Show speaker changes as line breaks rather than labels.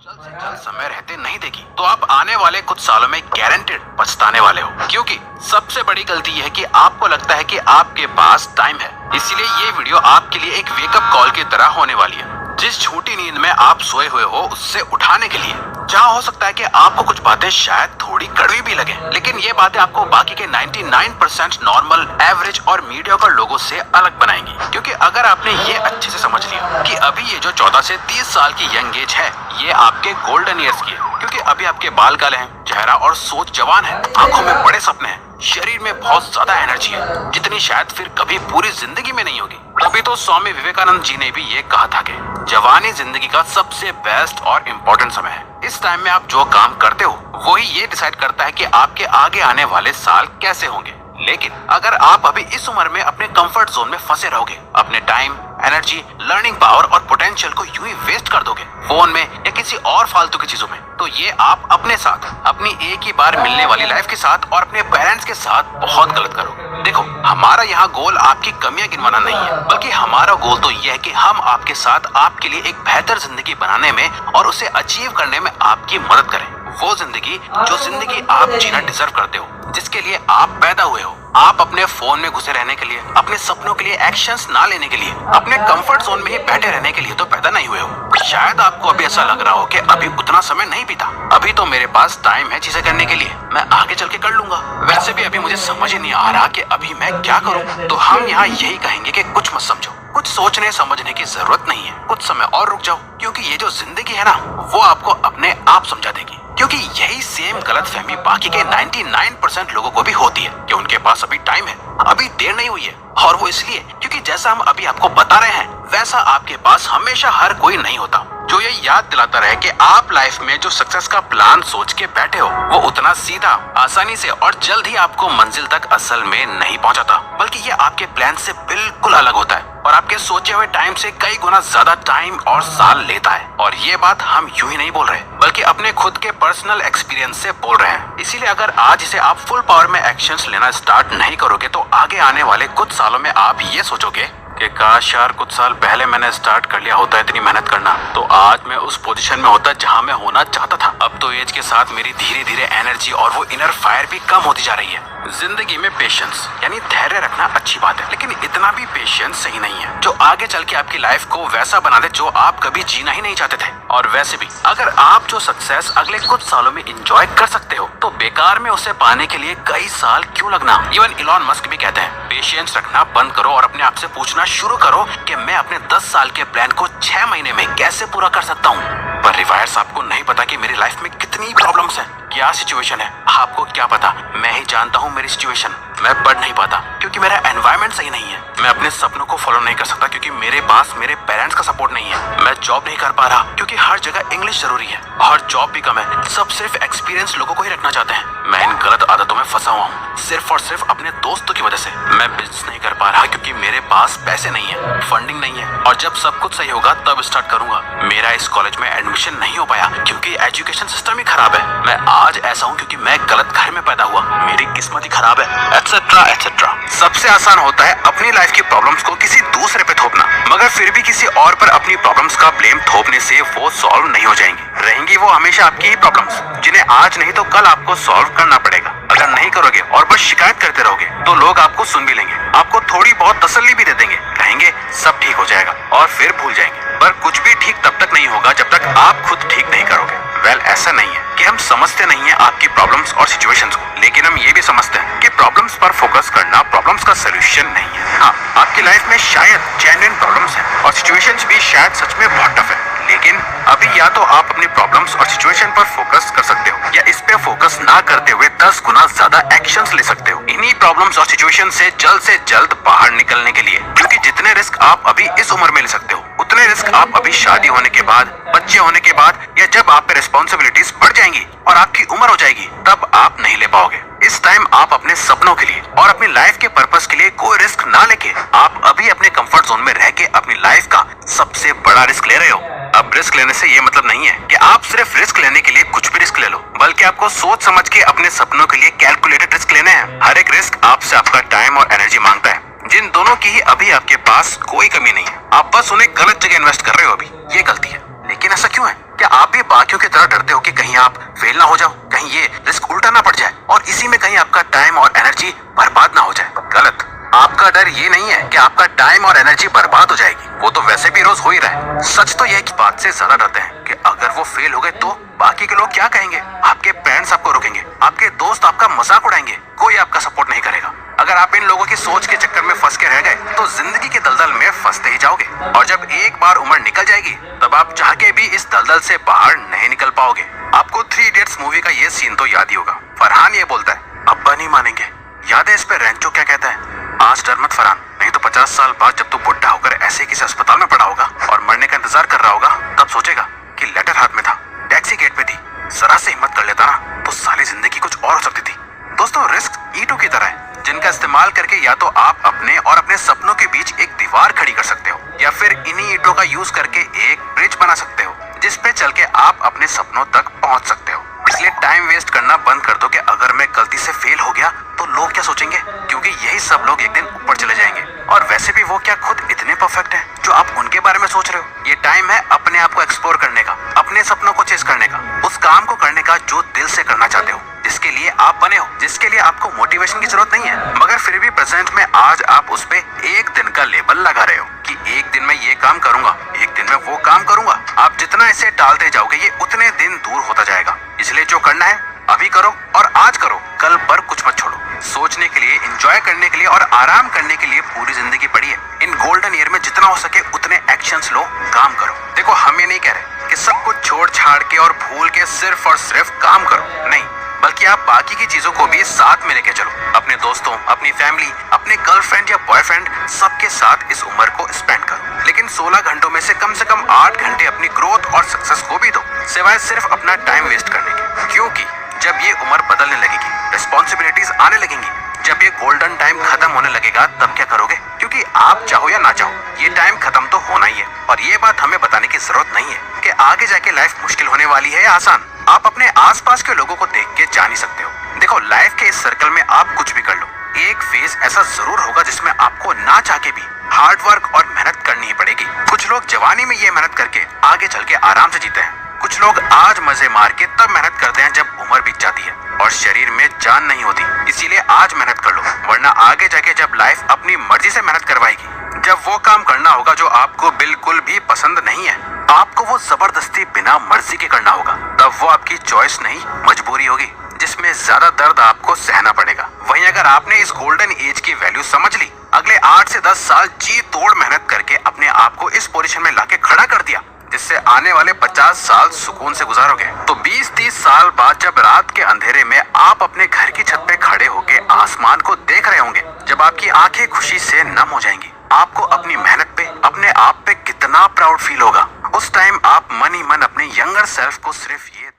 जल्द से जल्द समय रहते नहीं देगी तो आप आने वाले कुछ सालों में गारंटेड पछताने वाले हो। क्योंकि सबसे बड़ी गलती यह है कि आपको लगता है कि आपके पास टाइम है, इसीलिए ये वीडियो आपके लिए एक वेकअप कॉल की तरह होने वाली है। जिस छोटी नींद में आप सोए हुए हो उससे उठाने के लिए, जहाँ हो सकता है कि आपको कुछ बातें शायद थोड़ी कड़वी भी लगे, लेकिन ये बातें आपको बाकी के 99% नॉर्मल, एवरेज और मीडियोकर लोगों से अलग बनाएंगी। क्योंकि अगर आपने ये अच्छे से समझ लिया कि अभी ये जो 14 से 30 साल की यंग एज है ये आपके गोल्डन ईयर्स की है, क्योंकि अभी आपके बाल काले हैं, चेहरा और सोच जवान है, आंखों में बड़े सपने हैं, शरीर में बहुत ज्यादा एनर्जी है जितनी शायद फिर कभी पूरी जिंदगी में नहीं होगी। तभी तो स्वामी विवेकानंद जी ने भी ये कहा था कि जवानी जिंदगी का सबसे बेस्ट और इम्पोर्टेंट समय है। इस टाइम में आप जो काम करते हो वही ये डिसाइड करता है कि आपके आगे आने वाले साल कैसे होंगे। लेकिन अगर आप अभी इस उम्र में अपने कंफर्ट जोन में फंसे रहोगे, अपने टाइम, एनर्जी, लर्निंग पावर और पोटेंशियल को यूं ही वेस्ट कर दोगे फोन में या किसी और फालतू की चीजों में, तो ये आप अपने साथ, अपनी एक ही बार मिलने वाली लाइफ के साथ और अपने पेरेंट्स के साथ बहुत गलत करोगे। देखो, हमारा यहाँ गोल आपकी कमियां गिनवाना नहीं है, बल्कि हमारा गोल तो ये है कि हम आपके साथ आपके लिए एक बेहतर जिंदगी बनाने में और उसे अचीव करने में आपकी मदद करें। वो जिंदगी जो जिंदगी आप जीना डिजर्व करते हो, जिसके लिए आप पैदा हुए हो। आप अपने फोन में घुसे रहने के लिए, अपने सपनों के लिए एक्शंस ना लेने के लिए, अपने कंफर्ट जोन में ही बैठे रहने के लिए तो पैदा नहीं हुए हो। शायद आपको अभी ऐसा लग रहा हो कि अभी उतना समय नहीं बीता, अभी तो मेरे पास टाइम है चीजें करने के लिए, मैं आगे चल के कर लूंगा। वैसे भी अभी मुझे समझ ही नहीं आ रहा कि अभी मैं क्या करूं। तो हम यहाँ यही कहेंगे कि कुछ मत समझो, कुछ सोचने समझने की जरूरत नहीं है, कुछ समय और रुक जाओ, क्योंकि ये जो जिंदगी है ना वो आपको अपने आप समझा देगी। क्योंकि यही सेम गलतफहमी बाकी के 99% लोगों को भी होती है कि उनके पास अभी टाइम है, अभी देर नहीं हुई है। और वो इसलिए क्योंकि जैसा हम अभी आपको बता रहे हैं वैसा आपके पास हमेशा हर कोई नहीं होता जो ये याद दिलाता रहे कि आप लाइफ में जो सक्सेस का प्लान सोच के बैठे हो वो उतना सीधा, आसानी से और जल्द ही आपको मंजिल तक असल में नहीं पहुंचाता, बल्कि ये आपके प्लान से बिल्कुल अलग होता है और आपके सोचे हुए टाइम से कई गुना ज्यादा टाइम और साल लेता है। और ये बात हम यूं ही नहीं बोल रहे, बल्कि अपने खुद के पर्सनल एक्सपीरियंस से बोल रहे हैं। इसीलिए अगर आज इसे आप फुल पावर में एक्शंस लेना स्टार्ट नहीं करोगे तो आगे आने वाले कुछ सालों में आप ये सोचोगे कि काश यार कुछ साल पहले मैंने स्टार्ट कर लिया होता इतनी मेहनत करना, तो आज मैं उस पोजीशन में होता जहां मैं होना चाहता था। अब तो एज के साथ मेरी धीरे धीरे एनर्जी और वो इनर फायर भी कम होती जा रही है। जिंदगी में पेशेंस यानी धैर्य रखना अच्छी बात है, लेकिन इतना भी पेशेंस सही नहीं है जो आगे चल के आपकी लाइफ को वैसा बना दे जो आप कभी जीना ही नहीं चाहते थे। और वैसे भी अगर आप जो सक्सेस अगले कुछ सालों में एंजॉय कर सकते हो तो बेकार में उसे पाने के लिए कई साल क्यों लगना। इवन इलॉन मस्क भी कहते हैं पेशेंस रखना बंद करो और अपने आप से पूछना शुरू करो कि मैं अपने 10 साल के प्लान को 6 महीने में कैसे पूरा कर सकता हूँ। पर रिवायर्स आपको नहीं पता कि मेरी लाइफ में कितनी प्रॉब्लम्स हैं, क्या सिचुएशन है। आपको क्या पता, मैं ही जानता हूँ मेरी सिचुएशन। मैं पढ़ नहीं पाता क्योंकि मेरा एनवायरनमेंट सही नहीं है, मैं अपने सपनों को फॉलो नहीं कर सकता क्योंकि मेरे पास मेरे पेरेंट्स का सपोर्ट नहीं है, मैं जॉब नहीं कर पा रहा क्योंकि हर जगह इंग्लिश जरूरी है और जॉब भी कम है, सब सिर्फ एक्सपीरियंस लोगों को ही रखना चाहते हैं। मैं इन गलत आदतों में फंसा हुआ हूँ सिर्फ और सिर्फ अपने दोस्तों की वजह से। मैं बिजनेस नहीं कर पा रहा क्योंकि मेरे पास पैसे नहीं है, फंडिंग नहीं है, और जब सब कुछ सही होगा तब स्टार्ट करूंगा। मेरा इस कॉलेज में एडमिशन नहीं हो पाया क्योंकि एजुकेशन सिस्टम ही खराब है। मैं आज ऐसा हूँ क्योंकि मैं गलत घर में पैदा हुआ, मेरी किस्मत ही खराब है, एटसेट्रा एटसेट्रा। सबसे आसान होता है अपनी लाइफ की प्रॉब्लम्स को किसी दूसरे पे थोपना, मगर फिर भी किसी और पर अपनी प्रॉब्लम्स का ब्लेम थोपने से वो सॉल्व नहीं हो जाएंगी। रहेंगी वो हमेशा आपकी ही प्रॉब्लम्स जिन्हें आज नहीं तो कल आपको सॉल्व करना पड़ेगा। अगर नहीं करोगे और बस शिकायत करते रहोगे तो लोग आपको सुन भी लेंगे, आपको थोड़ी बहुत तसल्ली भी दे देंगे, कहेंगे सब ठीक हो जाएगा और फिर भूल जाएंगे। पर कुछ भी ठीक तब तक नहीं होगा जब तक आप खुद ठीक नहीं करोगे। वेल, ऐसा नहीं है कि हम समझते नहीं है आपकी प्रॉब्लम्स और सिचुएशंस को, लेकिन हम ये भी समझते हैं कि प्रॉब्लम्स पर फोकस करना प्रॉब्लम्स का सलूशन नहीं है। हाँ, आपकी लाइफ में शायद जेन्युइन प्रॉब्लम्स हैं और सिचुएशंस भी शायद सच में बहुत टफ है, लेकिन अभी या तो आप अपनी प्रॉब्लम्स और सिचुएशन पर फोकस कर सकते हो या इस पे फोकस ना करते हुए 10 गुना ज्यादा एक्शंस ले सकते हो इन्हीं प्रॉब्लम्स और सिचुएशन से जल्द बाहर निकलने के लिए। क्योंकि जितने रिस्क आप अभी इस उम्र में ले सकते हो उतने रिस्क आप अभी शादी होने के बाद, बच्चे होने के बाद या जब आप पे रिस्पॉन्सिबिलिटीज बढ़ जाएंगी और आपकी उम्र हो जाएगी तब आप नहीं ले पाओगे। इस टाइम आप अपने सपनों के लिए और अपनी लाइफ के पर्पस के लिए कोई रिस्क ना लेके आप अभी अपने कंफर्ट जोन में रह के अपनी लाइफ का सबसे बड़ा रिस्क ले रहे हो। अब रिस्क लेने से ये मतलब नहीं है कि आप सिर्फ रिस्क लेने के लिए कुछ भी रिस्क ले लो, बल्कि आपको सोच समझ के अपने सपनों के लिए कैलकुलेटेड रिस्क लेने हैं। हर एक रिस्क आपसे आपका टाइम और एनर्जी मांगता है, जिन दोनों की ही अभी आपके पास कोई कमी नहीं है। आप बस उन्हें गलत जगह इन्वेस्ट कर रहे हो, अभी ये गलती है। लेकिन ऐसा क्यों है? क्या आप भी बाकियों की तरह डरते हो कि कहीं आप फेल ना हो जाओ, कहीं ये रिस्क उल्टा ना पड़ जाए और इसी में कहीं आपका टाइम और एनर्जी बर्बाद ना हो जाए। गलत। आपका डर ये नहीं है कि आपका टाइम और एनर्जी बर्बाद हो जाएगी, वो तो वैसे भी रोज हो ही रहा है। सच तो यह कि बात से ज्यादा डरते हैं कि अगर वो फेल हो गए तो बाकी के लोग क्या कहेंगे। आपके पेरेंट्स आपको रोकेंगे, आपके दोस्त आपका मजाक उड़ाएंगे, कोई आपका सपोर्ट नहीं करेगा। अगर आप इन लोगों की सोच के चक्कर में फंस के रह गए तो जिंदगी के दलदल में फंसते ही जाओगे और जब एक बार उम्र निकल जाएगी तब आप चाह के भी इस दलदल से बाहर नहीं निकल पाओगे। आपको 3 इडियट्स मूवी का ये सीन तो याद ही होगा। फरहान ये बोलता है, अब्बा नहीं मानेंगे। याद है इस पे रैंचो क्या कहता है, आज डर मत फरहान, नहीं तो 50 साल बाद जब तू बुढ़ा होकर ऐसे किसी अस्पताल में पड़ा होगा और मरने का इंतजार कर रहा होगा तब सोचेगा कि लेटर हाथ में था, टैक्सी गेट पे थी, जरा से हिम्मत कर लेता ना तो सारी जिंदगी कुछ और हो सकती थी। दोस्तों, रिस्क ईंटों की तरह है जिनका इस्तेमाल करके या तो आप अपने और अपने सपनों के बीच एक दीवार खड़ी कर सकते हो या फिर इन्हीं ईंटों का यूज करके एक ब्रिज बना सकते हो जिस पे चल के आप अपने सपनों तक पहुंच सकते हो। इसलिए टाइम वेस्ट करना बंद कर दो कि अगर मैं गलती से फेल हो गया तो लोग क्या सोचेंगे, क्योंकि यही सब लोग एक दिन ऊपर चले जाएंगे और वैसे भी वो क्या खुद इतने परफेक्ट हैं जो आप उनके बारे में सोच रहे हो। ये टाइम है अपने आप को एक्सप्लोर करने का, अपने सपनों को चेस करने का, उस काम को करने का जो दिल से करना चाहते हो, जिसके लिए आप बने हो, जिसके लिए आपको मोटिवेशन की जरूरत नहीं है। मगर फिर भी प्रेजेंट में आज आप उस पे एक दिन का लेबल लगा रहे हो कि एक दिन में ये काम करूंगा, एक दिन में वो काम करूंगा। आप जितना इसे टालते जाओगे ये उतने दिन दूर होता जाएगा। इसलिए जो करना है अभी करो और आज करो, कल पर कुछ मत छोड़ो। सोचने के लिए, एंजॉय करने के लिए और आराम करने के लिए पूरी जिंदगी पड़ी है। इन गोल्डन ईयर में जितना हो सके उतने एक्शंस लो, काम करो। देखो, हम ये नहीं कह रहे कि सब कुछ छोड़ छाड़ के और भूल के सिर्फ और सिर्फ काम करो, नहीं, बल्कि आप बाकी की चीजों को भी साथ में लेके चलो। अपने दोस्तों, अपनी फैमिली, अपने गर्लफ्रेंड या बॉयफ्रेंड, सबके साथ इस उम्र को स्पेंड करो। लेकिन 16 घंटों में से कम 8 घंटे अपनी ग्रोथ और सक्सेस को भी दो, सिवाय सिर्फ अपना टाइम वेस्ट करने के। क्योंकि जब ये उम्र बदलने लगेगी, रिस्पॉन्सिबिलिटीज आने लगेंगी, जब ये गोल्डन टाइम खत्म होने लगेगा तब क्या करोगे? क्योंकि आप चाहो या ना चाहो ये टाइम खत्म तो होना ही है। और ये बात हमें बताने की जरूरत नहीं है कि आगे जाके लाइफ मुश्किल होने वाली है या आसान। आप अपने आसपास के लोगों को देख के जान ही सकते हो। देखो, लाइफ के इस सर्कल में आप कुछ भी कर लो, एक फेज ऐसा जरूर होगा जिसमें आपको ना चाह के भी हार्ड वर्क और मेहनत करनी ही पड़ेगी। कुछ लोग जवानी में ये मेहनत करके आगे चल के आराम से जीते हैं, कुछ लोग आज मजे मार के तब मेहनत करते हैं जब उम्र बीत जाती है और शरीर में जान नहीं होती। इसीलिए आज मेहनत कर लो, वरना आगे जाके जब लाइफ अपनी मर्जी से मेहनत करवाएगी, जब वो काम करना होगा जो आपको बिल्कुल भी पसंद नहीं है, आपको वो जबरदस्ती बिना मर्जी के करना होगा, तब वो आपकी चॉइस नहीं मजबूरी होगी जिसमें ज्यादा दर्द आपको सहना पड़ेगा। वहीं अगर आपने इस गोल्डन एज की वैल्यू समझ ली, अगले 8 से 10 साल जी तोड़ मेहनत करके अपने आप को इस पोजीशन में लाके खड़ा कर दिया जिससे आने वाले 50 साल सुकून से गुजारोगे, तो 20-30 साल बाद जब रात के अंधेरे में आप अपने घर की छत पे खड़े होके आसमान को देख रहे होंगे, जब आपकी आंखें खुशी से नम हो जाएंगी, आपको अपनी मेहनत पे, अपने आप पे कितना प्राउड फील होगा। उस टाइम आप मन ही मन अपने यंगर सेल्फ को सिर्फ ये